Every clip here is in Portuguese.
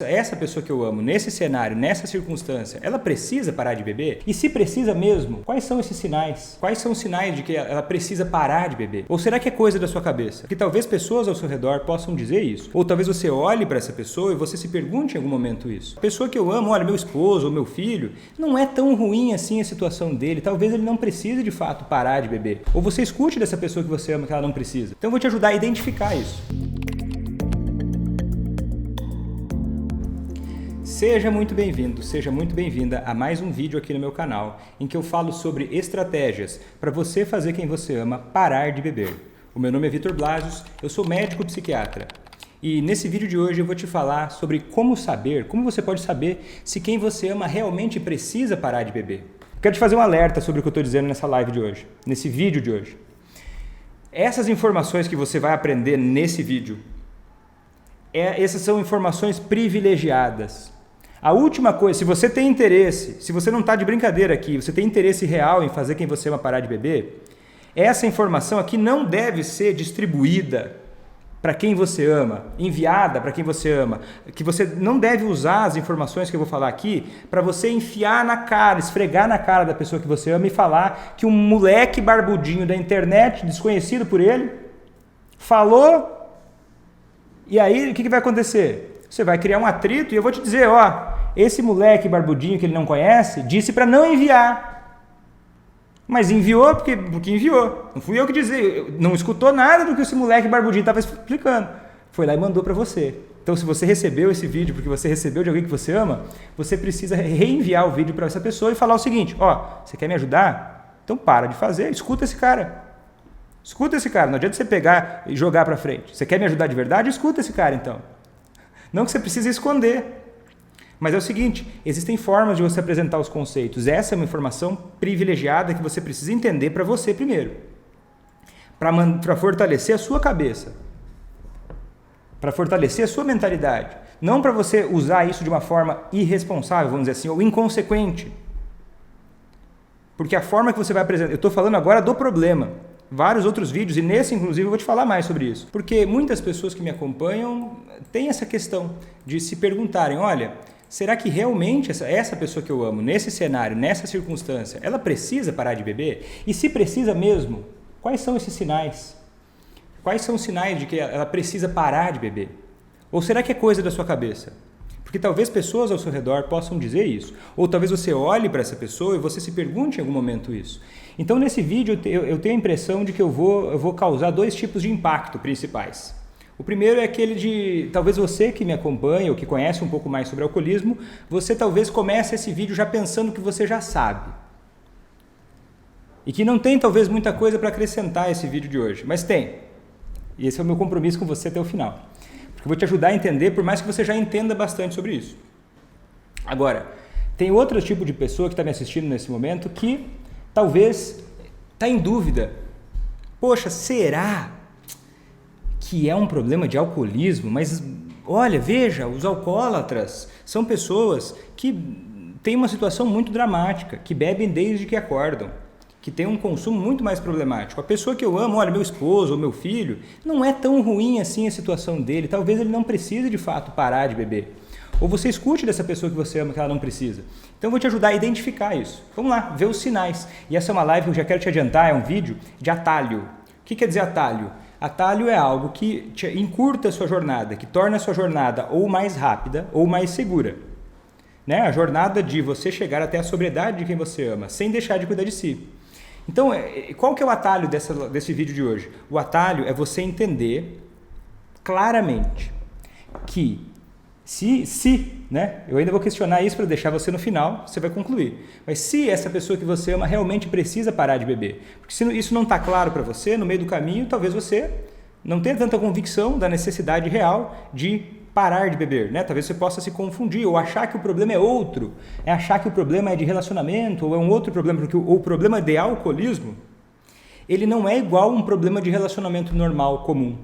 Essa pessoa que eu amo, nesse cenário, nessa circunstância, ela precisa parar de beber? E se precisa mesmo, quais são esses sinais? Quais são os sinais de que ela precisa parar de beber? Ou será que é coisa da sua cabeça? Que talvez pessoas ao seu redor possam dizer isso. Ou talvez você olhe para essa pessoa e você se pergunte em algum momento isso. A pessoa que eu amo, olha, meu esposo ou meu filho, não é tão ruim assim a situação dele. Talvez ele não precise de fato parar de beber. Ou você escute dessa pessoa que você ama que ela não precisa. Então eu vou te ajudar a identificar isso. Seja muito bem-vindo, seja muito bem-vinda a mais um vídeo aqui no meu canal, em que eu falo sobre estratégias para você fazer quem você ama parar de beber. O meu nome é Vitor Blasius, eu sou médico psiquiatra. E nesse vídeo de hoje eu vou te falar sobre como você pode saber se quem você ama realmente precisa parar de beber. Quero te fazer um alerta sobre o que eu estou dizendo nessa live de hoje, nesse vídeo de hoje. Essas informações que você vai aprender nesse vídeo, essas são informações privilegiadas. A última coisa, se você tem interesse, se você não está de brincadeira aqui, você tem interesse real em fazer quem você ama parar de beber, essa informação aqui não deve ser distribuída para quem você ama, enviada para quem você ama, que você não deve usar as informações que eu vou falar aqui para você enfiar na cara, esfregar na cara da pessoa que você ama e falar que um moleque barbudinho da internet, desconhecido por ele, falou, e aí o que vai acontecer? Você vai criar um atrito e eu vou te dizer, esse moleque barbudinho que ele não conhece disse para não enviar. Mas enviou porque enviou. Não fui eu que dizia, não escutou nada do que esse moleque barbudinho estava explicando. Foi lá e mandou para você. Então se você recebeu esse vídeo porque você recebeu de alguém que você ama, você precisa reenviar o vídeo para essa pessoa e falar o seguinte, você quer me ajudar? Então para de fazer, escuta esse cara. Escuta esse cara, não adianta você pegar e jogar para frente. Você quer me ajudar de verdade? Escuta esse cara então. Não que você precise esconder, mas é o seguinte, existem formas de você apresentar os conceitos. Essa é uma informação privilegiada que você precisa entender para você primeiro, para fortalecer a sua cabeça, para fortalecer a sua mentalidade, não para você usar isso de uma forma irresponsável, vamos dizer assim, ou inconsequente. Porque a forma que você vai apresentar, eu estou falando agora do problema. Vários outros vídeos, e nesse inclusive eu vou te falar mais sobre isso. Porque muitas pessoas que me acompanham têm essa questão de se perguntarem, olha, será que realmente essa pessoa que eu amo, nesse cenário, nessa circunstância, ela precisa parar de beber? E se precisa mesmo, quais são esses sinais? Quais são os sinais de que ela precisa parar de beber? Ou será que é coisa da sua cabeça? Porque talvez pessoas ao seu redor possam dizer isso. Ou talvez você olhe para essa pessoa e você se pergunte em algum momento isso. Então, nesse vídeo, eu tenho a impressão de que eu vou causar dois tipos de impacto principais. O primeiro é aquele de, talvez você que me acompanha ou que conhece um pouco mais sobre alcoolismo, você talvez comece esse vídeo já pensando que você já sabe. E que não tem talvez muita coisa para acrescentar a esse vídeo de hoje, mas tem. E esse é o meu compromisso com você até o final. Porque eu vou te ajudar a entender, por mais que você já entenda bastante sobre isso. Agora, tem outro tipo de pessoa que está me assistindo nesse momento que talvez está em dúvida. Poxa, será que é um problema de alcoolismo? Mas olha, veja, os alcoólatras são pessoas que têm uma situação muito dramática, que bebem desde que acordam, que tem um consumo muito mais problemático. A pessoa que eu amo, olha, meu esposo ou meu filho, não é tão ruim assim a situação dele. Talvez ele não precise de fato parar de beber. Ou você escute dessa pessoa que você ama que ela não precisa. Então eu vou te ajudar a identificar isso. Vamos lá, ver os sinais. E essa é uma live que eu já quero te adiantar, é um vídeo de atalho. O que quer dizer atalho? Atalho é algo que encurta a sua jornada, que torna a sua jornada ou mais rápida ou mais segura. Né? A jornada de você chegar até a sobriedade de quem você ama, sem deixar de cuidar de si. Então, qual que é o atalho desse vídeo de hoje? O atalho é você entender claramente que né? Eu ainda vou questionar isso para deixar você no final, você vai concluir. Mas se essa pessoa que você ama realmente precisa parar de beber, porque se isso não está claro para você, no meio do caminho, talvez você não tenha tanta convicção da necessidade real de parar de beber, né? Talvez você possa se confundir ou achar que o problema é outro, achar que o problema é de relacionamento ou é um outro problema, porque o problema de alcoolismo, ele não é igual a um problema de relacionamento normal, comum.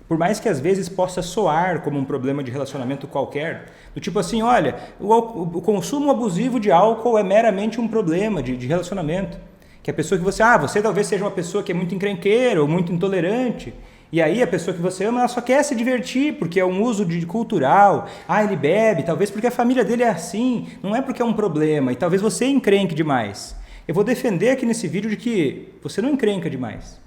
Por mais que às vezes possa soar como um problema de relacionamento qualquer, do tipo assim, olha, o consumo abusivo de álcool é meramente um problema de relacionamento. Que a pessoa que você talvez seja uma pessoa que é muito encrenqueira ou muito intolerante, E aí a pessoa que você ama, ela só quer se divertir, porque é um uso cultural. Ah, ele bebe, talvez porque a família dele é assim, não é porque é um problema, e talvez você encrenque demais. Eu vou defender aqui nesse vídeo de que você não encrenca demais.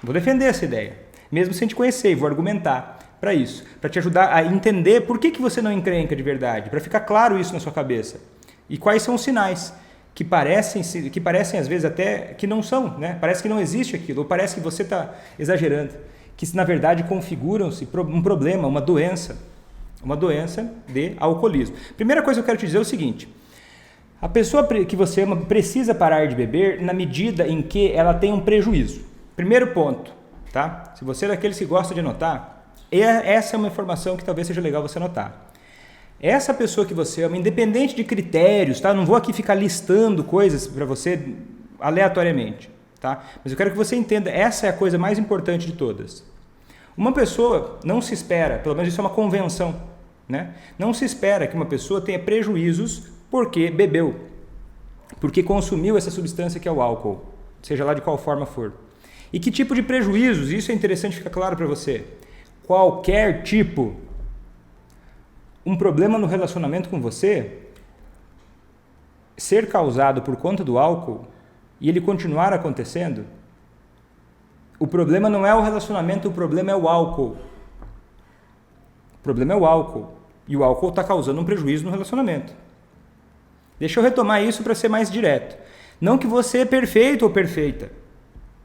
Vou defender essa ideia, mesmo sem te conhecer, e vou argumentar para isso, para te ajudar a entender por que você não encrenca de verdade, para ficar claro isso na sua cabeça. E quais são os sinais que parecem às vezes até que não são, né? Parece que não existe aquilo, ou parece que você está exagerando, que na verdade configuram-se um problema, uma doença de alcoolismo. Primeira coisa que eu quero te dizer é o seguinte: a pessoa que você ama precisa parar de beber na medida em que ela tem um prejuízo. Primeiro ponto, tá? Se você é daqueles que gosta de anotar, essa é uma informação que talvez seja legal você anotar. Essa pessoa que você ama, independente de critérios, tá? Não vou aqui ficar listando coisas para você aleatoriamente, tá? Mas eu quero que você entenda, essa é a coisa mais importante de todas. Uma pessoa não se espera, pelo menos isso é uma convenção, né? Não se espera que uma pessoa tenha prejuízos porque bebeu, porque consumiu essa substância que é o álcool, seja lá de qual forma for. E que tipo de prejuízos? Isso é interessante ficar claro para você. Qualquer tipo. Um problema no relacionamento com você ser causado por conta do álcool e ele continuar acontecendo, o problema não é o relacionamento, o problema é o álcool. O problema é o álcool. E o álcool está causando um prejuízo no relacionamento. Deixa eu retomar isso para ser mais direto. Não que você é perfeito ou perfeita.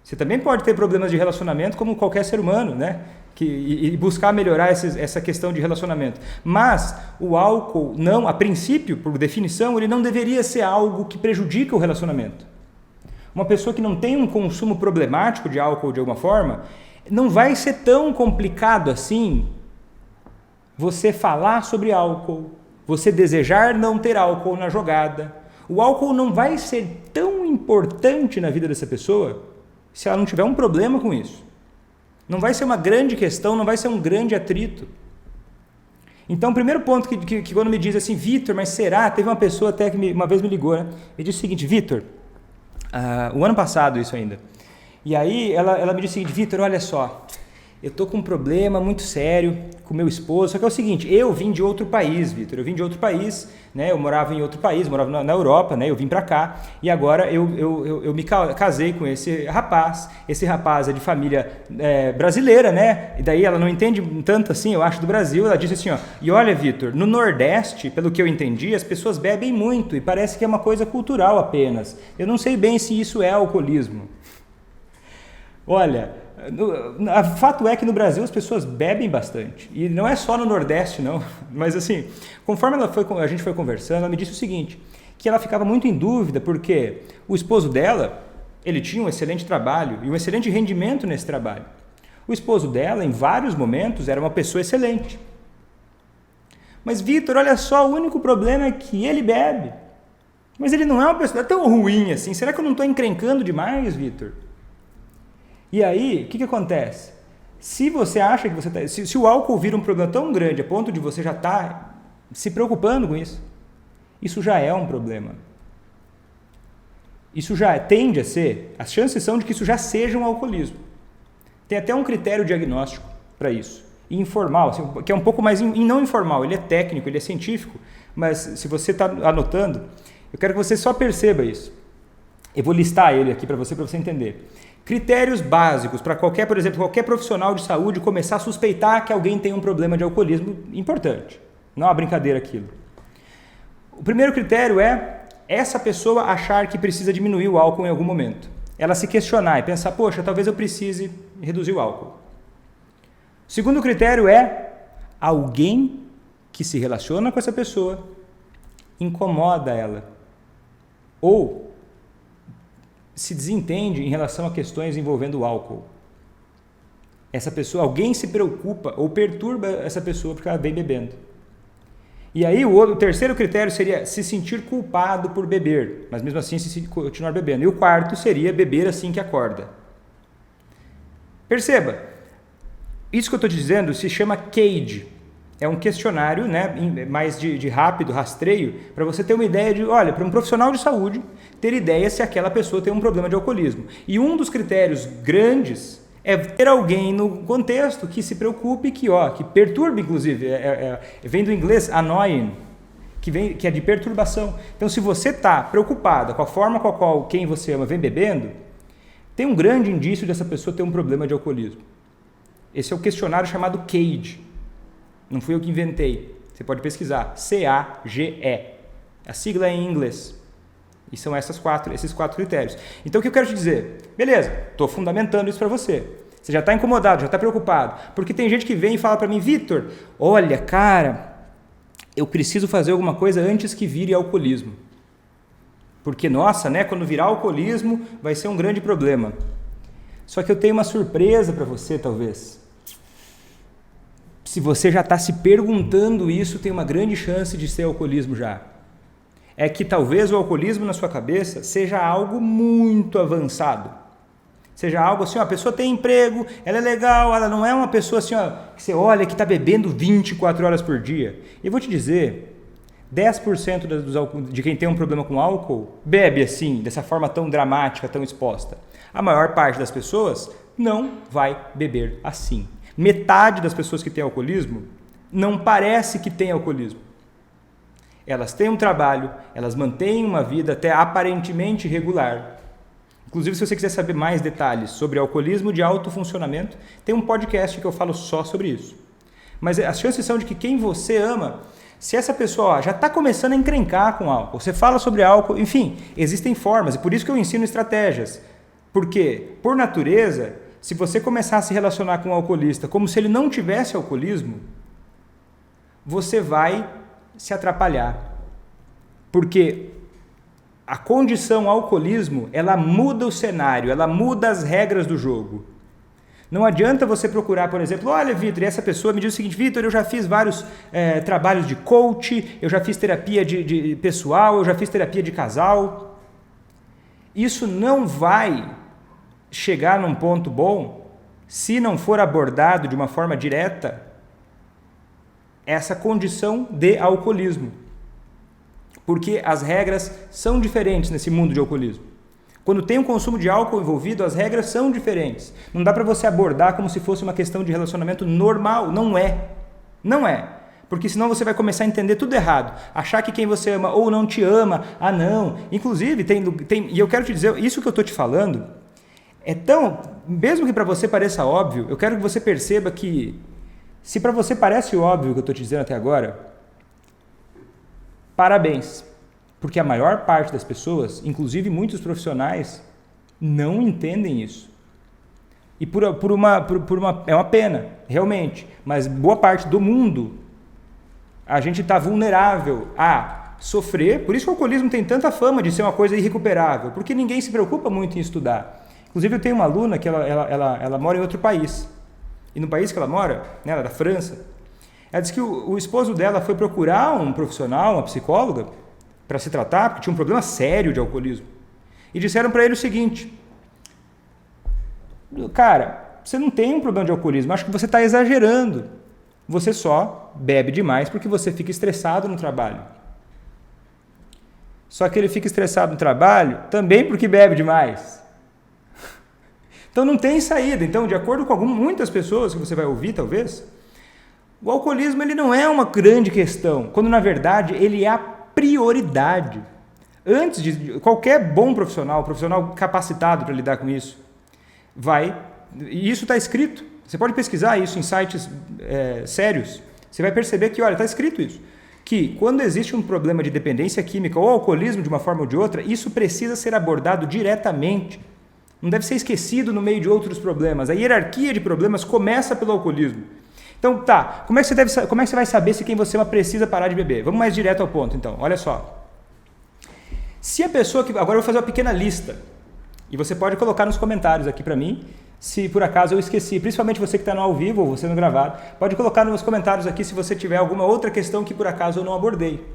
Você também pode ter problemas de relacionamento como qualquer ser humano, né? E buscar melhorar essa questão de relacionamento. Mas o álcool, não, a princípio, por definição, ele não deveria ser algo que prejudica o relacionamento. Uma pessoa que não tem um consumo problemático de álcool de alguma forma, não vai ser tão complicado assim você falar sobre álcool, você desejar não ter álcool na jogada. O álcool não vai ser tão importante na vida dessa pessoa se ela não tiver um problema com isso. Não vai ser uma grande questão, não vai ser um grande atrito. Então, o primeiro ponto que quando me diz assim, Vitor, mas será? Teve uma pessoa até que uma vez me ligou, né? E disse o seguinte, Vitor, o ano passado isso ainda. E aí ela me disse o seguinte, Vitor, olha só, eu tô com um problema muito sério com meu esposo, só que é o seguinte, eu vim de outro país, Vitor, eu vim de outro país, né? Eu morava em outro país, morava na Europa, né? Eu vim para cá e agora eu me casei com esse rapaz é de família brasileira, né? E daí ela não entende tanto assim, eu acho, do Brasil, ela disse assim, ó, e olha, Vitor, no Nordeste, pelo que eu entendi, as pessoas bebem muito e parece que é uma coisa cultural apenas, eu não sei bem se isso é alcoolismo. Olha, o fato é que no Brasil as pessoas bebem bastante, e não é só no Nordeste não, mas assim, conforme a gente foi conversando, ela me disse o seguinte, que ela ficava muito em dúvida porque o esposo dela, ele tinha um excelente trabalho e um excelente rendimento nesse trabalho. O esposo dela, em vários momentos, era uma pessoa excelente. Mas Vitor, olha só, o único problema é que ele bebe, mas ele não é uma pessoa tão ruim assim, será que eu não estou encrencando demais, Vitor? E aí, o que acontece? Se você acha que você está... Se o álcool vira um problema tão grande a ponto de você já estar se preocupando com isso, isso já é um problema. Isso já tende a ser... As chances são de que isso já seja um alcoolismo. Tem até um critério diagnóstico para isso. Informal, assim, que é um pouco mais... não informal, ele é técnico, ele é científico, mas se você está anotando, eu quero que você só perceba isso. Eu vou listar ele aqui para você entender. Critérios básicos para por exemplo, qualquer profissional de saúde começar a suspeitar que alguém tem um problema de alcoolismo importante. Não é uma brincadeira aquilo. O primeiro critério é essa pessoa achar que precisa diminuir o álcool em algum momento. Ela se questionar e pensar, poxa, talvez eu precise reduzir o álcool. O segundo critério é alguém que se relaciona com essa pessoa incomoda ela. Ou se desentende em relação a questões envolvendo o álcool. Essa pessoa, alguém se preocupa ou perturba essa pessoa porque ela vem bebendo. E aí o terceiro critério seria se sentir culpado por beber, mas mesmo assim se continuar bebendo. E o quarto seria beber assim que acorda. Perceba, isso que eu estou te dizendo se chama CAGE. É um questionário, né, mais de rápido rastreio, para você ter uma ideia de, olha, para um profissional de saúde, ter ideia se aquela pessoa tem um problema de alcoolismo. E um dos critérios grandes É ter alguém no contexto que se preocupe, que perturbe, inclusive. Vem do inglês annoying, que é de perturbação. Então, se você está preocupada com a forma com a qual quem você ama vem bebendo, tem um grande indício dessa pessoa ter um problema de alcoolismo. Esse é o questionário chamado CAGE. Não fui eu que inventei. Você pode pesquisar. CAGE. A sigla é em inglês. E são esses quatro critérios. Então, o que eu quero te dizer? Beleza, estou fundamentando isso para você. Você já está incomodado, já está preocupado. Porque tem gente que vem e fala para mim, Vitor, olha, cara, eu preciso fazer alguma coisa antes que vire alcoolismo. Porque, nossa, né, quando virar alcoolismo vai ser um grande problema. Só que eu tenho uma surpresa para você, talvez. Se você já está se perguntando isso, tem uma grande chance de ser alcoolismo já. É que talvez o alcoolismo na sua cabeça seja algo muito avançado. Seja algo assim, ó, a pessoa tem emprego, ela é legal, ela não é uma pessoa assim, ó, que você olha que está bebendo 24 horas por dia. E eu vou te dizer, 10% de quem tem um problema com álcool bebe assim, dessa forma tão dramática, tão exposta. A maior parte das pessoas não vai beber assim. Metade das pessoas que têm alcoolismo não parece que tem alcoolismo. Elas têm um trabalho, elas mantêm uma vida até aparentemente regular. Inclusive, se você quiser saber mais detalhes sobre alcoolismo de alto funcionamento, tem um podcast que eu falo só sobre isso. Mas as chances são de que quem você ama, se essa pessoa já está começando a encrencar com álcool, você fala sobre álcool, enfim, existem formas, e por isso que eu ensino estratégias. Porque, por natureza, se você começar a se relacionar com um alcoolista como se ele não tivesse alcoolismo, você vai se atrapalhar. Porque a condição alcoolismo, ela muda o cenário, ela muda as regras do jogo. Não adianta você procurar, por exemplo, olha, Vitor, e essa pessoa me diz o seguinte, Vitor, eu já fiz vários trabalhos de coach, eu já fiz terapia de pessoal, eu já fiz terapia de casal. Isso não vai chegar num ponto bom se não for abordado de uma forma direta essa condição de alcoolismo. Porque as regras são diferentes nesse mundo de alcoolismo. Quando tem um consumo de álcool envolvido, as regras são diferentes. Não dá para você abordar como se fosse uma questão de relacionamento normal. Não é. Não é. Porque senão você vai começar a entender tudo errado. Achar que quem você ama ou não te ama. Ah, não. Inclusive, e eu quero te dizer, isso que eu estou te falando é tão... Mesmo que para você pareça óbvio, eu quero que você perceba que se para você parece óbvio o que eu estou te dizendo até agora, parabéns. Porque a maior parte das pessoas, inclusive muitos profissionais, não entendem isso. E é uma pena, realmente. Mas boa parte do mundo, a gente está vulnerável a sofrer. Por isso que o alcoolismo tem tanta fama de ser uma coisa irrecuperável. Porque ninguém se preocupa muito em estudar. Inclusive eu tenho uma aluna que ela mora em outro país. E no país que ela mora, né, ela é da França, ela disse que o esposo dela foi procurar um profissional, uma psicóloga, para se tratar, porque tinha um problema sério de alcoolismo. E disseram para ele o seguinte, cara, você não tem um problema de alcoolismo, acho que você está exagerando. Você só bebe demais porque você fica estressado no trabalho. Só que ele fica estressado no trabalho também porque bebe demais. Então não tem saída. Então, de acordo com muitas pessoas que você vai ouvir, talvez, o alcoolismo ele não é uma grande questão, quando na verdade ele é a prioridade. Antes de qualquer bom profissional capacitado para lidar com isso, e isso está escrito, você pode pesquisar isso em sites sérios, você vai perceber que, olha, está escrito isso, que quando existe um problema de dependência química ou alcoolismo de uma forma ou de outra, isso precisa ser abordado diretamente. Não deve ser esquecido no meio de outros problemas. A hierarquia de problemas começa pelo alcoolismo. Então, tá, como é que você vai saber se quem você ama precisa parar de beber? Vamos mais direto ao ponto, então. Olha só. Se a pessoa que... Agora eu vou fazer uma pequena lista. E você pode colocar nos comentários aqui para mim, se por acaso eu esqueci. Principalmente você que está no ao vivo ou você no gravado. Pode colocar nos comentários aqui se você tiver alguma outra questão que por acaso eu não abordei.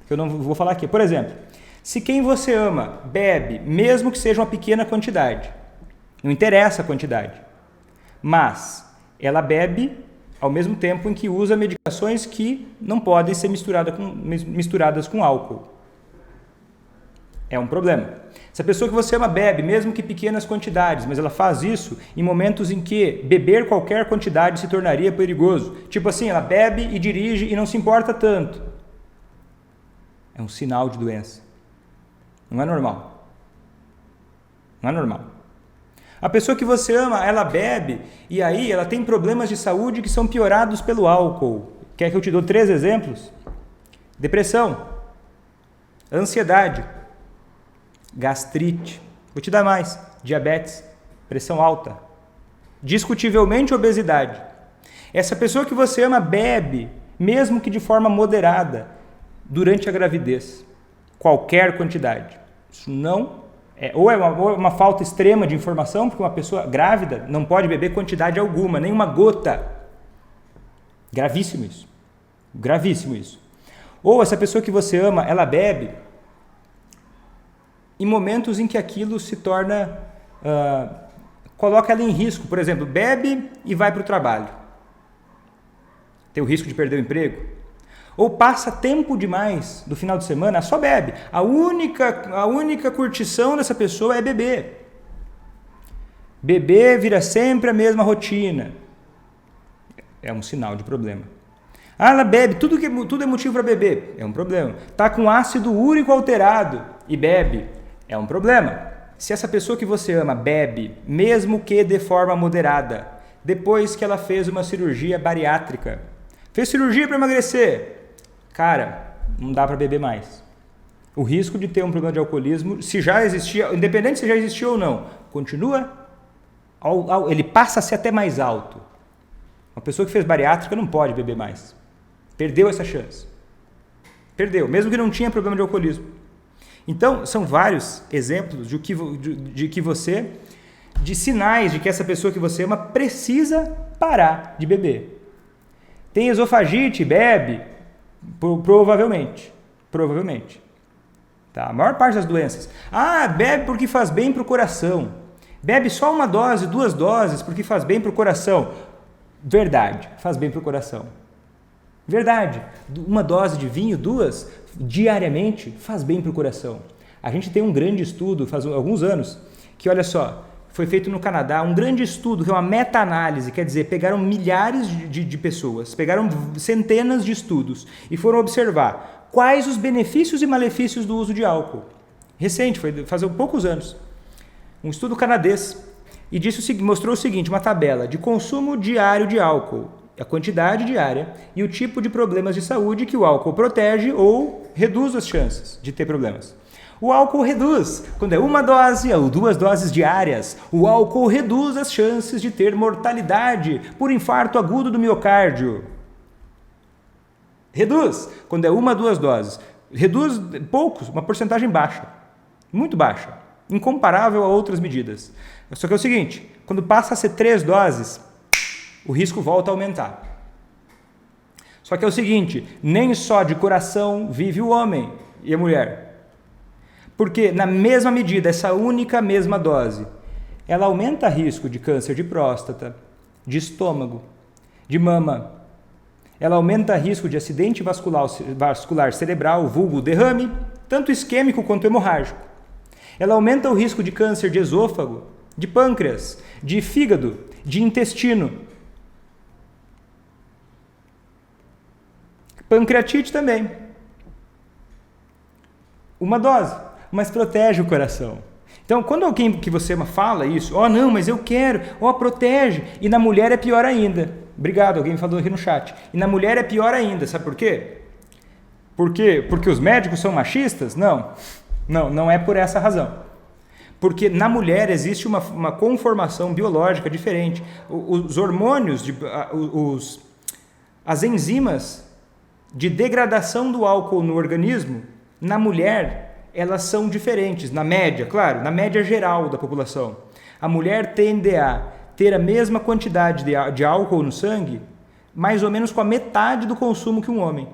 Que eu não vou falar aqui. Por exemplo... Se quem você ama bebe, mesmo que seja uma pequena quantidade, não interessa a quantidade, mas ela bebe ao mesmo tempo em que usa medicações que não podem ser misturadas com álcool. é um problema. Se a pessoa que você ama bebe, mesmo que pequenas quantidades, mas ela faz isso em momentos em que beber qualquer quantidade se tornaria perigoso. Tipo assim, ela bebe e dirige e não se importa tanto. É um sinal de doença. Não é normal. Não é normal. A pessoa que você ama, ela bebe e aí ela tem problemas de saúde que são piorados pelo álcool. Quer que eu te dou 3 exemplos? Depressão, ansiedade, gastrite, vou te dar mais, diabetes, pressão alta, discutivelmente obesidade. Essa pessoa que você ama bebe, mesmo que de forma moderada, durante a gravidez, qualquer quantidade. Isso não é, ou é uma falta extrema de informação, porque uma pessoa grávida não pode beber quantidade alguma, nem uma gota. Gravíssimo isso. Gravíssimo isso. Ou essa pessoa que você ama, ela bebe em momentos em que aquilo se torna, coloca ela em risco. Por exemplo, bebe e vai para o trabalho. Tem o risco de perder o emprego. Ou passa tempo demais do final de semana, só bebe. A única curtição dessa pessoa é beber. Beber vira sempre a mesma rotina. É um sinal de problema. Ela bebe, tudo é motivo para beber. É um problema. Está com ácido úrico alterado e bebe. É um problema. Se essa pessoa que você ama bebe, mesmo que de forma moderada, depois que ela fez uma cirurgia bariátrica, fez cirurgia para emagrecer, cara, não dá para beber mais. O risco de ter um problema de alcoolismo, se já existia, independente se já existia ou não, continua, ele passa a ser até mais alto. Uma pessoa que fez bariátrica não pode beber mais. Perdeu essa chance. Perdeu, mesmo que não tinha problema de alcoolismo. Então, são vários exemplos de sinais de que essa pessoa que você ama precisa parar de beber. Tem esofagite, bebe, provavelmente. Tá? A maior parte das doenças. Bebe porque faz bem para o coração. Bebe só 1 dose, 2 doses porque faz bem para o coração. Verdade, faz bem para o coração. Verdade, 1 dose de vinho, 2, diariamente, faz bem para o coração. A gente tem um grande estudo, faz alguns anos, que olha só, foi feito no Canadá, um grande estudo, que é uma meta-análise, quer dizer, pegaram milhares de pessoas, pegaram centenas de estudos e foram observar quais os benefícios e malefícios do uso de álcool. Recente, foi faz poucos anos. Um estudo canadense. E mostrou o seguinte, uma tabela de consumo diário de álcool, a quantidade diária e o tipo de problemas de saúde que o álcool protege ou reduz as chances de ter problemas. O álcool reduz, quando é 1 dose ou 2 doses diárias, o álcool reduz as chances de ter mortalidade por infarto agudo do miocárdio. Reduz, quando é 1, 2 doses. Reduz poucos, uma porcentagem baixa, muito baixa, incomparável a outras medidas. Só que é o seguinte, quando passa a ser 3 doses, o risco volta a aumentar. Só que é o seguinte, nem só de coração vive o homem e a mulher. Porque na mesma medida, essa única mesma dose, ela aumenta o risco de câncer de próstata, de estômago, de mama. Ela aumenta o risco de acidente vascular cerebral, vulgo derrame, tanto isquêmico quanto hemorrágico. Ela aumenta o risco de câncer de esôfago, de pâncreas, de fígado, de intestino. Pancreatite também. 1 dose, mas protege o coração. Então, quando alguém que você ama fala isso, não, mas eu quero, protege, e na mulher é pior ainda. Obrigado, alguém me falou aqui no chat. E na mulher é pior ainda, sabe por quê? Porque os médicos são machistas? Não é por essa razão. Porque na mulher existe uma conformação biológica diferente. Os hormônios, as enzimas de degradação do álcool no organismo, na mulher, elas são diferentes. Na média, claro, na média geral da população. A mulher tende a ter a mesma quantidade de álcool no sangue, mais ou menos com a metade do consumo que um homem.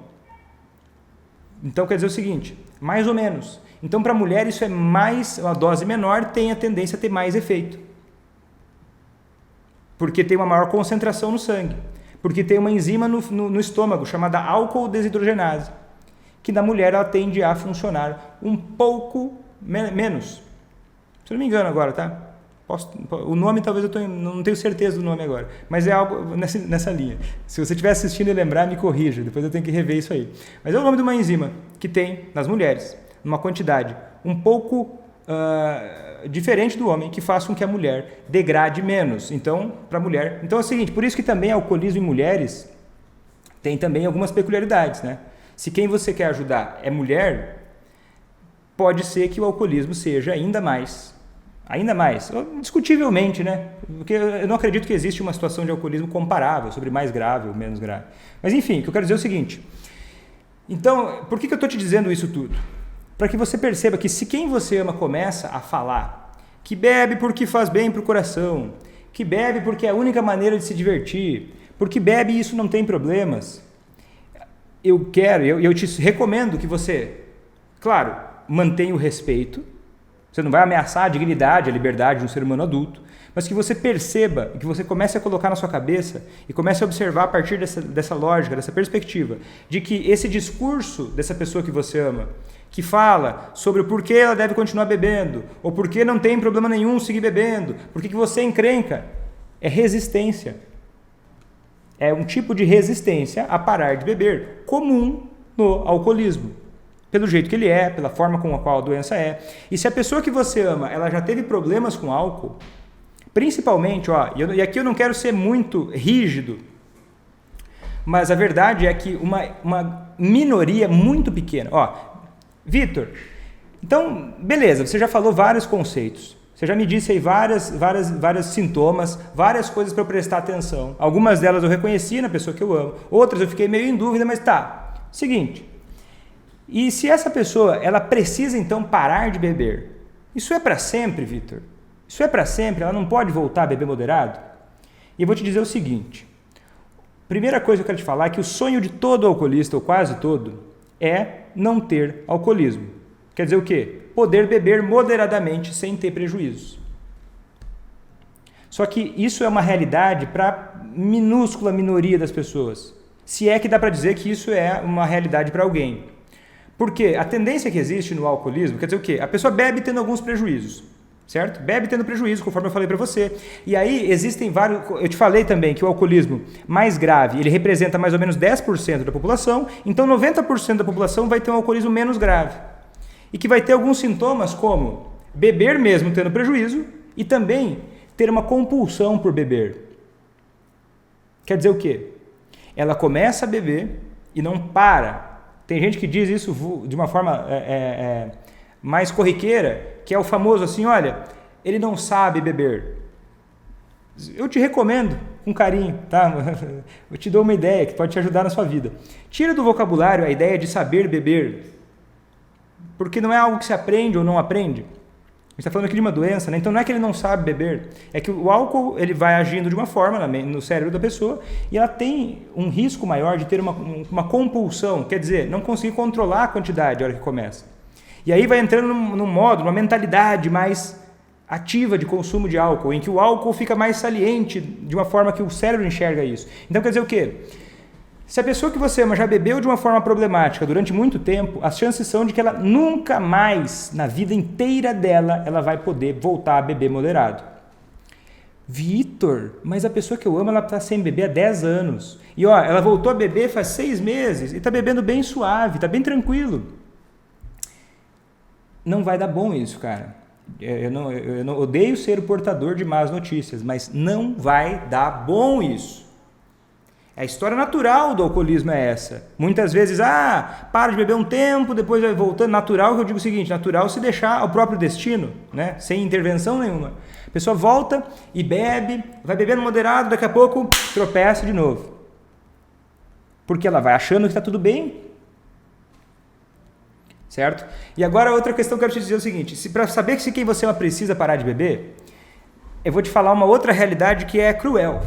Então quer dizer o seguinte, mais ou menos. Então para a mulher isso é mais, uma dose menor tem a tendência a ter mais efeito. Porque tem uma maior concentração no sangue. Porque tem uma enzima no estômago chamada álcool desidrogenase, que na mulher ela tende a funcionar um pouco menos. Se eu não me engano agora, tá? O nome talvez não tenho certeza do nome agora, mas é algo nessa linha. Se você estiver assistindo e lembrar, me corrija, depois eu tenho que rever isso aí. Mas é o nome de uma enzima que tem nas mulheres, numa quantidade um pouco diferente do homem, que faz com que a mulher degrade menos. Então, para a mulher... Então é o seguinte, por isso que também alcoolismo em mulheres tem também algumas peculiaridades, né? Se quem você quer ajudar é mulher, pode ser que o alcoolismo seja ainda mais, discutivelmente, né? Porque eu não acredito que existe uma situação de alcoolismo comparável, sobre mais grave ou menos grave. Mas enfim, o que eu quero dizer é o seguinte. Então, por que eu estou te dizendo isso tudo? Para que você perceba que se quem você ama começa a falar que bebe porque faz bem para o coração, que bebe porque é a única maneira de se divertir, porque bebe e isso não tem problemas, eu te recomendo que você, claro, mantenha o respeito, você não vai ameaçar a dignidade, a liberdade de um ser humano adulto, mas que você perceba, que você comece a colocar na sua cabeça e comece a observar a partir dessa lógica, dessa perspectiva, de que esse discurso dessa pessoa que você ama, que fala sobre o porquê ela deve continuar bebendo, ou porquê não tem problema nenhum seguir bebendo, porque que você encrenca, é resistência. É um tipo de resistência a parar de beber, comum no alcoolismo. Pelo jeito que ele é, pela forma com a qual a doença é. E se a pessoa que você ama, ela já teve problemas com álcool, principalmente, e aqui eu não quero ser muito rígido, mas a verdade é que uma minoria muito pequena. Vitor, então, beleza, você já falou vários conceitos. Você já me disse aí vários sintomas, várias coisas para eu prestar atenção. Algumas delas eu reconheci na pessoa que eu amo. Outras eu fiquei meio em dúvida, mas tá. Seguinte. E se essa pessoa, ela precisa então parar de beber? Isso é para sempre, Vitor? Isso é para sempre? Ela não pode voltar a beber moderado? E eu vou te dizer o seguinte. Primeira coisa que eu quero te falar é que o sonho de todo alcoolista, ou quase todo, é não ter alcoolismo. Quer dizer o quê? Poder beber moderadamente sem ter prejuízos. Só que isso é uma realidade para a minúscula minoria das pessoas. Se é que dá para dizer que isso é uma realidade para alguém. Porque a tendência que existe no alcoolismo, quer dizer o quê? A pessoa bebe tendo alguns prejuízos, certo? Bebe tendo prejuízo, conforme eu falei para você. E aí existem vários... Eu te falei também que o alcoolismo mais grave, ele representa mais ou menos 10% da população, então 90% da população vai ter um alcoolismo menos grave. E que vai ter alguns sintomas como beber mesmo tendo prejuízo e também ter uma compulsão por beber. Quer dizer o quê? Ela começa a beber e não para. Tem gente que diz isso de uma forma mais corriqueira, que é o famoso assim, olha, ele não sabe beber. Eu te recomendo, com carinho, tá? Eu te dou uma ideia que pode te ajudar na sua vida. Tira do vocabulário a ideia de saber beber, porque não é algo que se aprende ou não aprende. A gente está falando aqui de uma doença, né? Então não é que ele não sabe beber, é que o álcool ele vai agindo de uma forma no cérebro da pessoa e ela tem um risco maior de ter uma compulsão, quer dizer, não conseguir controlar a quantidade na hora que começa. E aí vai entrando num modo, numa mentalidade mais ativa de consumo de álcool, em que o álcool fica mais saliente de uma forma que o cérebro enxerga isso. Então quer dizer o quê? Se a pessoa que você ama já bebeu de uma forma problemática durante muito tempo, as chances são de que ela nunca mais, na vida inteira dela, ela vai poder voltar a beber moderado. Vitor, mas a pessoa que eu amo, ela está sem beber há 10 anos. E ela voltou a beber faz 6 meses e está bebendo bem suave, está bem tranquilo. Não vai dar bom isso, cara. Eu não odeio ser o portador de más notícias, mas não vai dar bom isso. A história natural do alcoolismo é essa. Muitas vezes, para de beber um tempo, depois vai voltando. Natural, que eu digo o seguinte, natural se deixar ao próprio destino, né? Sem intervenção nenhuma. A pessoa volta e bebe, vai bebendo moderado, daqui a pouco tropeça de novo. Porque ela vai achando que está tudo bem. Certo? E agora outra questão que eu quero te dizer é o seguinte, para saber que se quem você ama precisa parar de beber, eu vou te falar uma outra realidade que é cruel.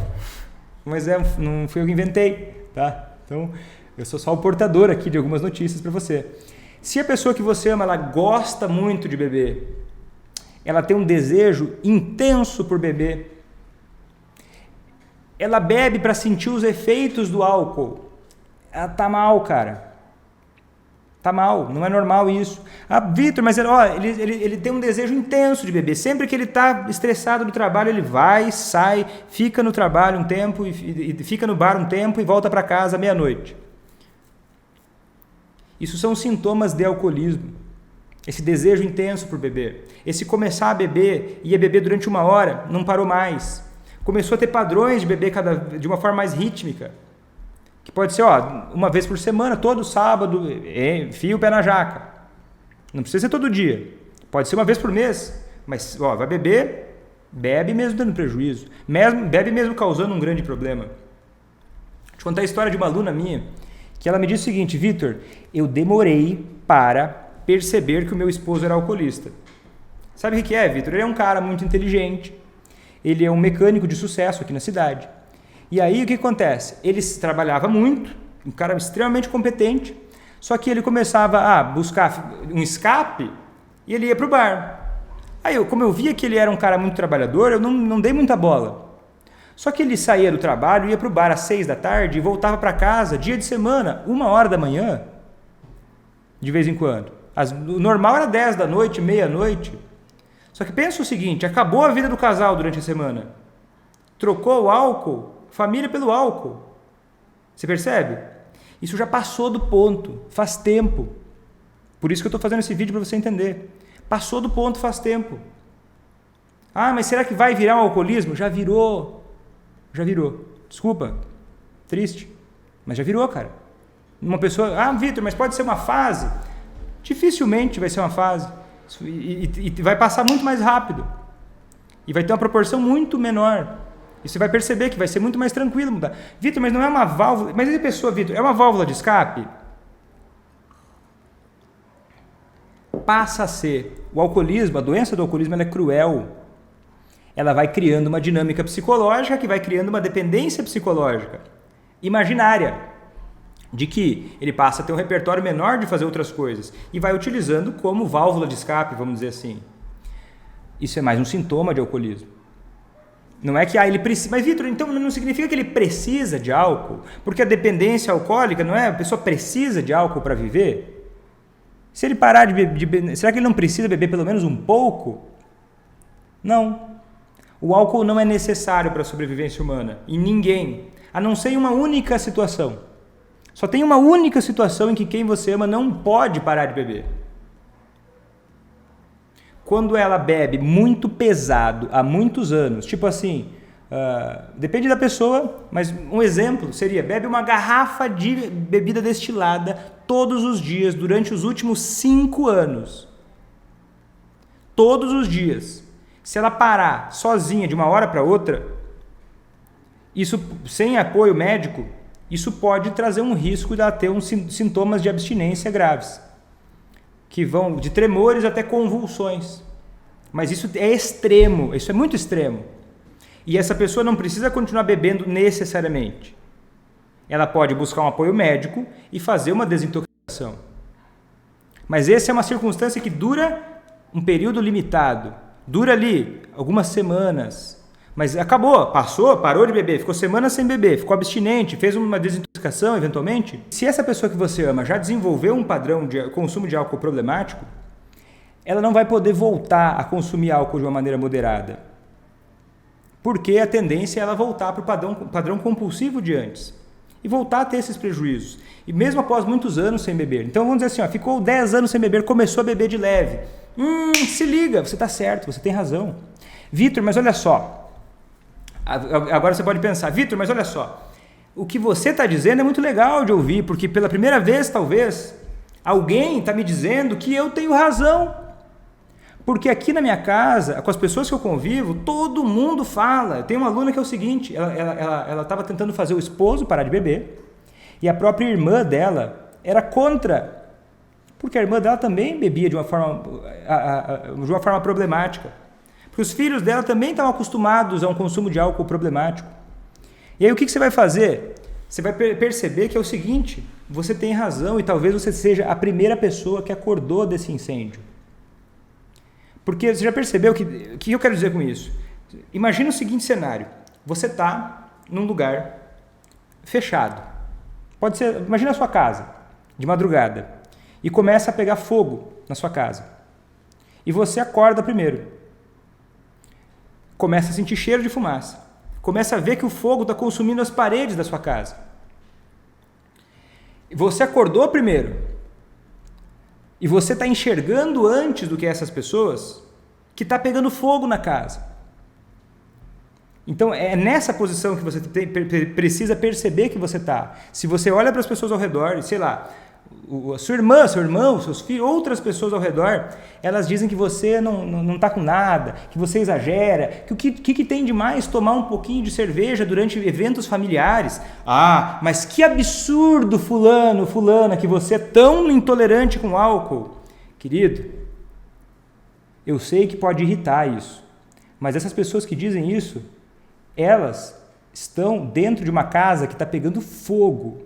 Mas não fui eu que inventei, tá? Então, eu sou só o portador aqui de algumas notícias para você. Se a pessoa que você ama, ela gosta muito de beber, ela tem um desejo intenso por beber, ela bebe para sentir os efeitos do álcool, ela tá mal, cara. Tá mal, não é normal isso. Ah, Vitor, mas ele tem um desejo intenso de beber. Sempre que ele está estressado do trabalho, ele vai, sai, fica no trabalho um tempo, e fica no bar um tempo e volta para casa à meia-noite. Isso são sintomas de alcoolismo. Esse desejo intenso por beber. Esse começar a beber, ia beber durante 1 hora, não parou mais. Começou a ter padrões de beber de uma forma mais rítmica. Que pode ser, uma vez por semana, todo sábado, enfia o pé na jaca. Não precisa ser todo dia. Pode ser uma vez por mês. Mas, vai beber, bebe mesmo dando prejuízo. Bebe mesmo causando um grande problema. Vou te contar a história de uma aluna minha, que ela me disse o seguinte: Vitor, eu demorei para perceber que o meu esposo era alcoolista. Sabe o que é, Vitor? Ele é um cara muito inteligente. Ele é um mecânico de sucesso aqui na cidade. E aí o que acontece? Ele trabalhava muito, um cara extremamente competente, só que ele começava a buscar um escape e ele ia para o bar. Aí, como eu via que ele era um cara muito trabalhador, eu não dei muita bola. Só que ele saía do trabalho, ia para o bar às 6 da tarde e voltava para casa, dia de semana, 1 hora da manhã, de vez em quando. O normal era 10 da noite, meia-noite. Só que pensa o seguinte, acabou a vida do casal durante a semana. Trocou o álcool, família pelo álcool. Você percebe? Isso já passou do ponto, faz tempo. Por isso que eu estou fazendo esse vídeo para você entender. Passou do ponto faz tempo. Ah, mas será que vai virar um alcoolismo? Já virou. Já virou. Desculpa. Triste. Mas já virou, cara. Uma pessoa... Vitor, mas pode ser uma fase. Dificilmente vai ser uma fase. E vai passar muito mais rápido. E vai ter uma proporção muito menor. E você vai perceber que vai ser muito mais tranquilo mudar. Vitor, mas não é uma válvula... Mas essa pessoa, Vitor, é uma válvula de escape? Passa a ser. O alcoolismo, a doença do alcoolismo, ela é cruel. Ela vai criando uma dinâmica psicológica que vai criando uma dependência psicológica imaginária, de que ele passa a ter um repertório menor de fazer outras coisas e vai utilizando como válvula de escape, vamos dizer assim. Isso é mais um sintoma de alcoolismo. Não é que ele precisa... Mas, Vitor, então não significa que ele precisa de álcool? Porque a dependência alcoólica, não é? A pessoa precisa de álcool para viver? Se ele parar de beber... Será que ele não precisa beber pelo menos um pouco? Não. O álcool não é necessário para a sobrevivência humana. Em ninguém. A não ser em uma única situação. Só tem uma única situação em que quem você ama não pode parar de beber. Quando ela bebe muito pesado há muitos anos, tipo assim, depende da pessoa, mas um exemplo seria, bebe uma garrafa de bebida destilada todos os dias, durante os últimos 5 anos. Todos os dias. Se ela parar sozinha de uma hora para outra, isso sem apoio médico, isso pode trazer um risco de ela ter uns sintomas de abstinência graves, que vão de tremores até convulsões. Mas isso é extremo, isso é muito extremo. E essa pessoa não precisa continuar bebendo necessariamente. Ela pode buscar um apoio médico e fazer uma desintoxicação. Mas essa é uma circunstância que dura um período limitado. Dura ali algumas semanas. Mas acabou, parou de beber, ficou semanas sem beber, ficou abstinente, fez uma desintoxicação eventualmente. Se essa pessoa que você ama já desenvolveu um padrão de consumo de álcool problemático, ela não vai poder voltar a consumir álcool de uma maneira moderada. Porque a tendência é ela voltar para o padrão compulsivo de antes. E voltar a ter esses prejuízos. E mesmo após muitos anos sem beber. Então vamos dizer assim, ficou 10 anos sem beber, começou a beber de leve. Se liga, você está certo, você tem razão. Vitor, mas olha só. Agora você pode pensar, Vitor, mas olha só. O que você está dizendo é muito legal de ouvir, porque pela primeira vez, talvez, alguém está me dizendo que eu tenho razão. Porque aqui na minha casa, com as pessoas que eu convivo, todo mundo fala. Eu tenho uma aluna que é o seguinte, ela estava tentando fazer o esposo parar de beber, e a própria irmã dela era contra, porque a irmã dela também bebia de uma forma problemática. Porque os filhos dela também estavam acostumados a um consumo de álcool problemático. E aí o que você vai fazer? Você vai perceber que é o seguinte, você tem razão e talvez você seja a primeira pessoa que acordou desse incêndio. Porque você já percebeu o que eu quero dizer com isso? Imagina o seguinte cenário, você está num lugar fechado. Pode ser, imagina a sua casa, de madrugada. e começa a pegar fogo na sua casa. E você acorda primeiro. Começa a sentir cheiro de fumaça. Começa a ver que o fogo está consumindo as paredes da sua casa. Você acordou primeiro. E você está enxergando antes do que essas pessoas que está pegando fogo na casa. Então, é nessa posição que você precisa perceber que você está. Se você olha para as pessoas ao redor, sei lá, a sua irmã, seu irmão, seus filhos, outras pessoas ao redor, elas dizem que você não está com nada, que você exagera, que o que tem de mais tomar um pouquinho de cerveja durante eventos familiares? Ah, mas que absurdo, fulana, que você é tão intolerante com álcool. Querido, eu sei que pode irritar isso, mas essas pessoas que dizem isso, elas estão dentro de uma casa que está pegando fogo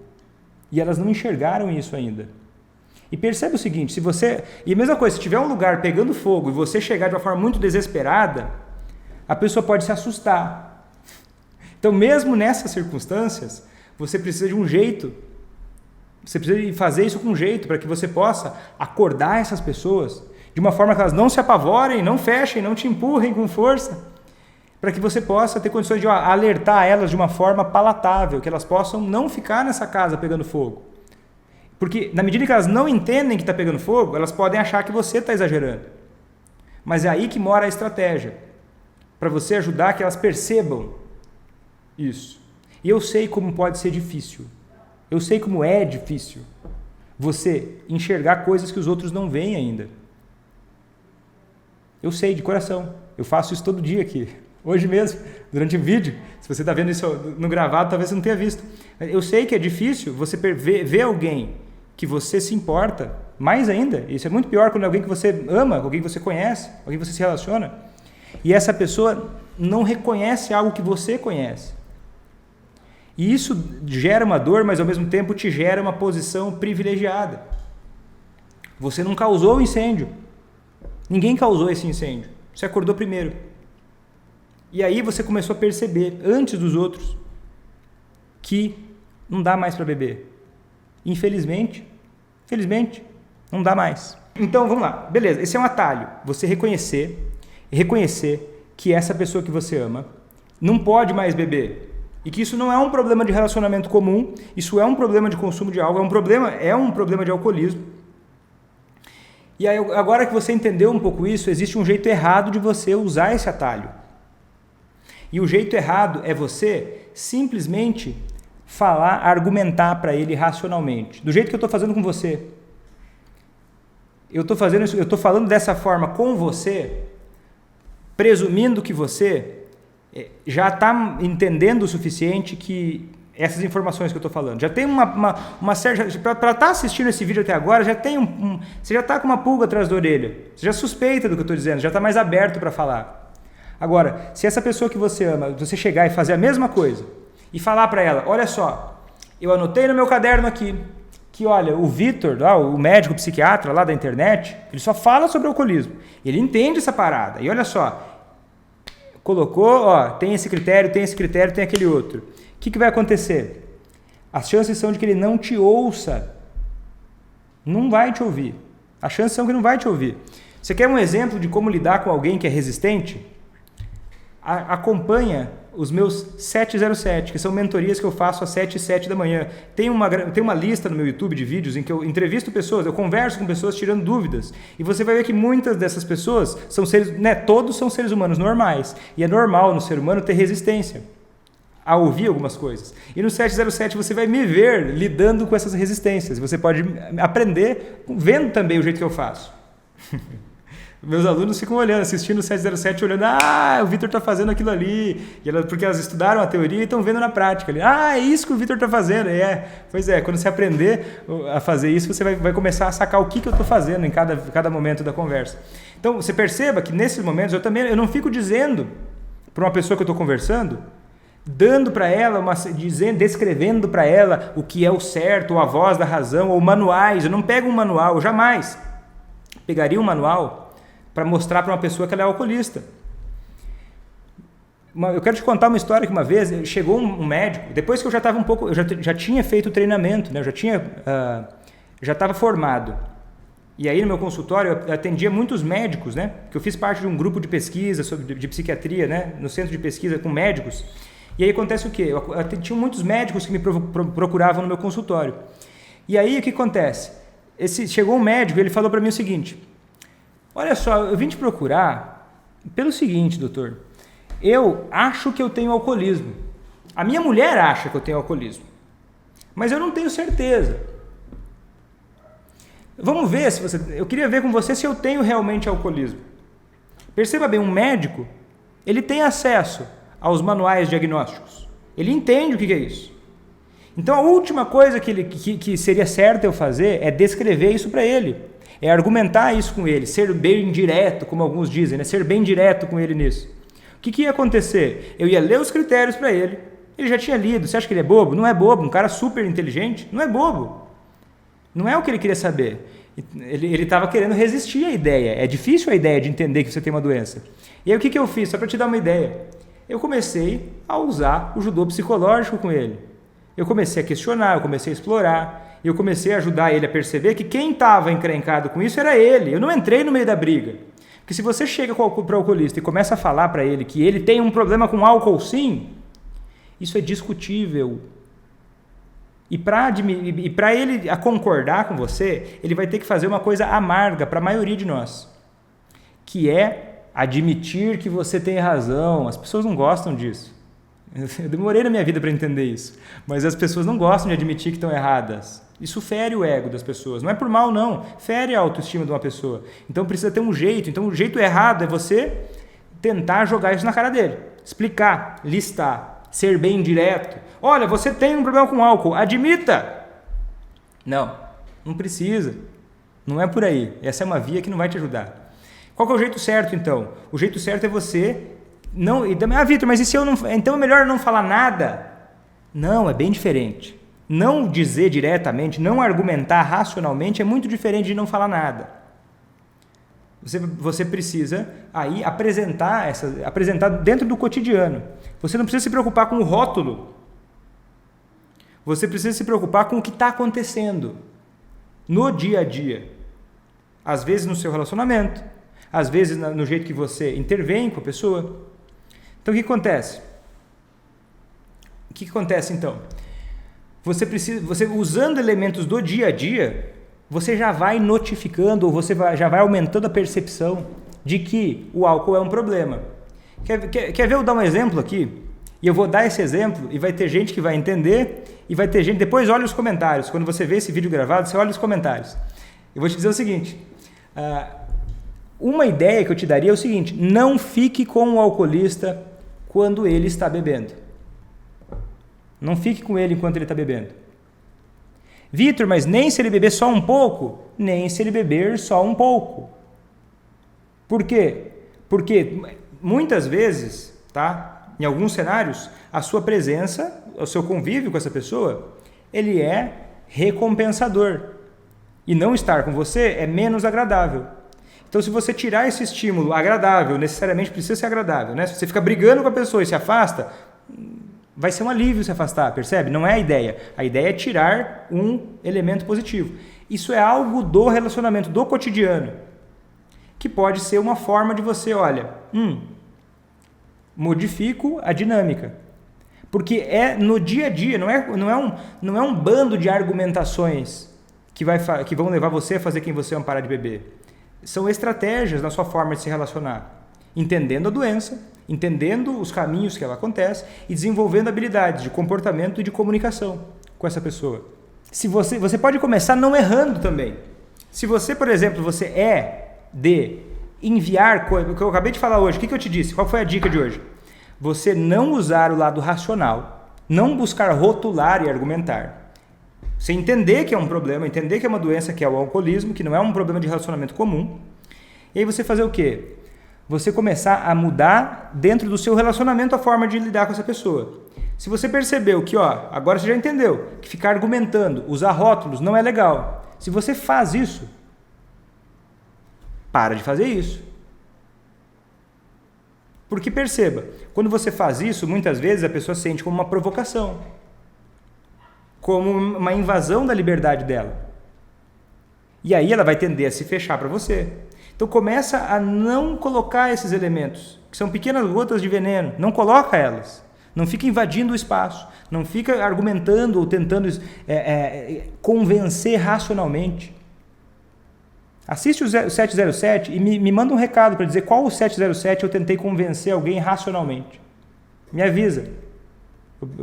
e elas não enxergaram isso ainda. E percebe o seguinte, e a mesma coisa, se tiver um lugar pegando fogo e você chegar de uma forma muito desesperada, a pessoa pode se assustar. Então, mesmo nessas circunstâncias, você precisa de um jeito, você precisa fazer isso com um jeito para que você possa acordar essas pessoas de uma forma que elas não se apavorem, não fechem, não te empurrem com força, para que você possa ter condições de alertar elas de uma forma palatável, que elas possam não ficar nessa casa pegando fogo. Porque na medida que elas não entendem que está pegando fogo, elas podem achar que você está exagerando. Mas é aí que mora a estratégia, para você ajudar que elas percebam isso. E eu sei como pode ser difícil, eu sei como é difícil você enxergar coisas que os outros não veem ainda. Eu sei de coração, eu faço isso todo dia aqui. Hoje mesmo, durante o vídeo, se você está vendo isso no gravado, talvez você não tenha visto. Eu sei que é difícil você ver alguém que você se importa, mais ainda, isso é muito pior quando é alguém que você ama, alguém que você conhece, alguém que você se relaciona, e essa pessoa não reconhece algo que você conhece. E isso gera uma dor, mas ao mesmo tempo te gera uma posição privilegiada. Você não causou o incêndio. Ninguém causou esse incêndio. Você acordou primeiro. E aí você começou a perceber, antes dos outros, que não dá mais para beber. Infelizmente, não dá mais. Então, vamos lá. Beleza, esse é um atalho. Você reconhecer que essa pessoa que você ama não pode mais beber. E que isso não é um problema de relacionamento comum, isso é um problema de consumo de álcool, é um problema de alcoolismo. E aí, agora que você entendeu um pouco isso, existe um jeito errado de você usar esse atalho. E o jeito errado é você simplesmente argumentar para ele racionalmente. Do jeito que eu estou fazendo com você. Eu estou falando dessa forma com você, presumindo que você já está entendendo o suficiente que essas informações que eu estou falando. Já tem uma certa... Para estar assistindo esse vídeo até agora, já tem você já está com uma pulga atrás da orelha. Você já suspeita do que eu estou dizendo, já está mais aberto para falar. Agora, se essa pessoa que você ama, você chegar e fazer a mesma coisa e falar para ela, olha só, eu anotei no meu caderno aqui que, olha, o Vitor, o médico psiquiatra lá da internet, ele só fala sobre alcoolismo. Ele entende essa parada. E olha só, colocou, tem esse critério, tem aquele outro. O que vai acontecer? As chances são de que ele não te ouça. Não vai te ouvir. As chances são que não vai te ouvir. Você quer um exemplo de como lidar com alguém que é resistente? Acompanha os meus 707, que são mentorias que eu faço às 7 e 7 da manhã. Tem uma lista no meu YouTube de vídeos em que eu entrevisto pessoas, eu converso com pessoas tirando dúvidas. E você vai ver que muitas dessas pessoas são seres, todos são seres humanos normais. E é normal no ser humano ter resistência a ouvir algumas coisas. E no 707 você vai me ver lidando com essas resistências. Você pode aprender vendo também o jeito que eu faço. Meus alunos ficam olhando, assistindo o 707, olhando, o Vitor está fazendo aquilo ali, porque elas estudaram a teoria e estão vendo na prática. É isso que o Vitor está fazendo. Pois é, quando você aprender a fazer isso, você vai começar a sacar o que eu estou fazendo em cada momento da conversa. Então, você perceba que nesses momentos eu não fico dizendo para uma pessoa que eu estou conversando, dando para ela, descrevendo para ela o que é o certo, ou a voz da razão, ou manuais. Eu não pego um manual, eu jamais pegaria um manual para mostrar para uma pessoa que ela é alcoolista. Eu quero te contar uma história que uma vez chegou um médico, depois que eu já estava eu já tinha feito o treinamento, né? Eu já estava formado. E aí no meu consultório eu atendia muitos médicos, né? Porque eu fiz parte de um grupo de pesquisa de psiquiatria, né? No centro de pesquisa com médicos. E aí acontece o quê? Tinha muitos médicos que me procuravam no meu consultório. E aí o que acontece? Chegou um médico e ele falou para mim o seguinte: olha só, eu vim te procurar pelo seguinte, doutor. Eu acho que eu tenho alcoolismo. A minha mulher acha que eu tenho alcoolismo. Mas eu não tenho certeza. Vamos ver se você... Eu queria ver com você se eu tenho realmente alcoolismo. Perceba bem, um médico, ele tem acesso aos manuais diagnósticos. Ele entende o que é isso. Então a última coisa que seria certo eu fazer é descrever isso para ele. É argumentar isso com ele, ser bem direto, como alguns dizem, né? Ser bem direto com ele nisso. O que ia acontecer? Eu ia ler os critérios para ele. Ele já tinha lido. Você acha que ele é bobo? Não é bobo. Um cara super inteligente não é bobo. Não é o que ele queria saber. Ele estava querendo resistir à ideia. É difícil a ideia de entender que você tem uma doença. E aí o que eu fiz? Só para te dar uma ideia. Eu comecei a usar o judô psicológico com ele. Eu comecei a questionar, eu comecei a explorar. Eu comecei a ajudar ele a perceber que quem estava encrencado com isso era ele. Eu não entrei no meio da briga. Porque se você chega para o alcoolista e começa a falar para ele que ele tem um problema com álcool sim, isso é discutível. E para ele concordar com você, ele vai ter que fazer uma coisa amarga para a maioria de nós, que é admitir que você tem razão. As pessoas não gostam disso. Eu demorei na minha vida para entender isso, mas as pessoas não gostam de admitir que estão erradas. Isso fere o ego das pessoas. Não é por mal, não. Fere a autoestima de uma pessoa. Então precisa ter um jeito. Então o jeito errado é você tentar jogar isso na cara dele. Explicar, listar, ser bem direto. Olha, você tem um problema com álcool, admita! Não precisa. Não é por aí. Essa é uma via que não vai te ajudar. Qual que é o jeito certo, então? O jeito certo é você... Vitor, mas e se eu não... Então é melhor não falar nada? Não, é bem diferente. Não dizer diretamente, não argumentar racionalmente é muito diferente de não falar nada. Você precisa aí apresentar dentro do cotidiano. Você não precisa se preocupar com o rótulo. Você precisa se preocupar com o que está acontecendo no dia a dia. Às vezes no seu relacionamento, às vezes no jeito que você intervém com a pessoa. Então o que acontece? O que acontece então? Você usando elementos do dia a dia, você já vai notificando, ou já vai aumentando a percepção de que o álcool é um problema. Quer ver eu dar um exemplo aqui? E eu vou dar esse exemplo e vai ter gente que vai entender e vai ter gente... Depois olha os comentários. Quando você vê esse vídeo gravado, você olha os comentários. Eu vou te dizer o seguinte. Uma ideia que eu te daria é o seguinte. Não fique com o alcoolista quando ele está bebendo. Não fique com ele enquanto ele está bebendo. Vitor, mas nem se ele beber só um pouco? Nem se ele beber só um pouco. Por quê? Porque muitas vezes, tá? Em alguns cenários, a sua presença, o seu convívio com essa pessoa, ele é recompensador. E não estar com você é menos agradável. Então, se você tirar esse estímulo agradável, necessariamente precisa ser agradável, né? Se você fica brigando com a pessoa e se afasta, vai ser um alívio se afastar, percebe? Não é a ideia. A ideia é tirar um elemento positivo. Isso é algo do relacionamento, do cotidiano, que pode ser uma forma de você, olha, modifico a dinâmica. Porque é no dia a dia, não é um bando de argumentações que vão levar você a fazer quem você é parar de beber. São estratégias na sua forma de se relacionar. Entendendo a doença, entendendo os caminhos que ela acontece e desenvolvendo habilidades de comportamento e de comunicação com essa pessoa. Se você pode começar não errando também. Se você, por exemplo, você é de enviar, o que eu acabei de falar hoje, o que eu te disse? Qual foi a dica de hoje? Você não usar o lado racional, não buscar rotular e argumentar. Você entender que é um problema, entender que é uma doença, que é o alcoolismo, que não é um problema de relacionamento comum. E aí você fazer o quê? Você começar a mudar dentro do seu relacionamento a forma de lidar com essa pessoa. Se você percebeu que, agora você já entendeu, que ficar argumentando, usar rótulos não é legal. Se você faz isso, para de fazer isso. Porque perceba, quando você faz isso, muitas vezes a pessoa sente como uma provocação, como uma invasão da liberdade dela. E aí ela vai tender a se fechar para você. Então começa a não colocar esses elementos, que são pequenas gotas de veneno. Não coloca elas. Não fica invadindo o espaço. Não fica argumentando ou tentando convencer racionalmente. Assiste o 707 e me manda um recado para dizer qual o 707 eu tentei convencer alguém racionalmente. Me avisa.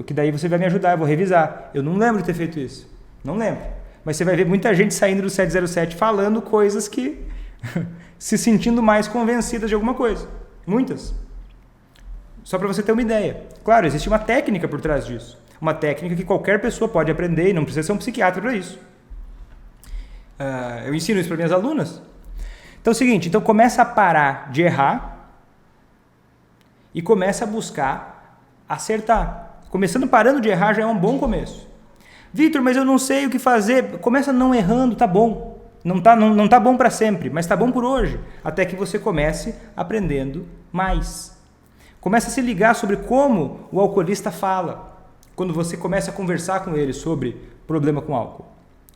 Que daí você vai me ajudar, eu vou revisar. Eu não lembro de ter feito isso. Não lembro. Mas você vai ver muita gente saindo do 707 falando coisas que... se sentindo mais convencidas de alguma coisa. Muitas. Só para você ter uma ideia. Claro, existe uma técnica por trás disso. Uma técnica que qualquer pessoa pode aprender e não precisa ser um psiquiatra para isso. Eu ensino isso para minhas alunas. Então é o seguinte, então começa a parar de errar e começa a buscar acertar. Parando de errar já é um bom começo. Vitor, mas eu não sei o que fazer. Começa não errando, tá bom. Não tá bom para sempre, mas tá bom por hoje. Até que você comece aprendendo mais. Começa a se ligar sobre como o alcoolista fala. Quando você começa a conversar com ele sobre problema com álcool.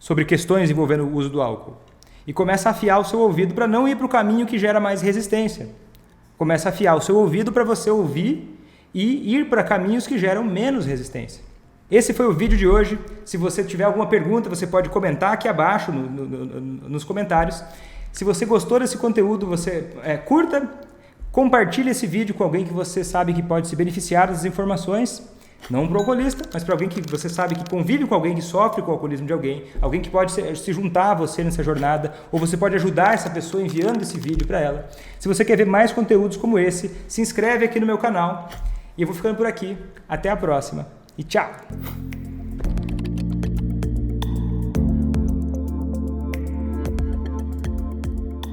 Sobre questões envolvendo o uso do álcool. E começa a afiar o seu ouvido para não ir para o caminho que gera mais resistência. Começa a afiar o seu ouvido para você ouvir e ir para caminhos que geram menos resistência. Esse foi o vídeo de hoje. Se você tiver alguma pergunta, você pode comentar aqui abaixo nos comentários. Se você gostou desse conteúdo, você curta, compartilhe esse vídeo com alguém que você sabe que pode se beneficiar das informações. Não para o alcoolista, mas para alguém que você sabe que convive com alguém que sofre com o alcoolismo de alguém que pode se juntar a você nessa jornada, ou você pode ajudar essa pessoa enviando esse vídeo para ela. Se você quer ver mais conteúdos como esse, se inscreve aqui no meu canal. E eu vou ficando por aqui. Até a próxima. E tchau!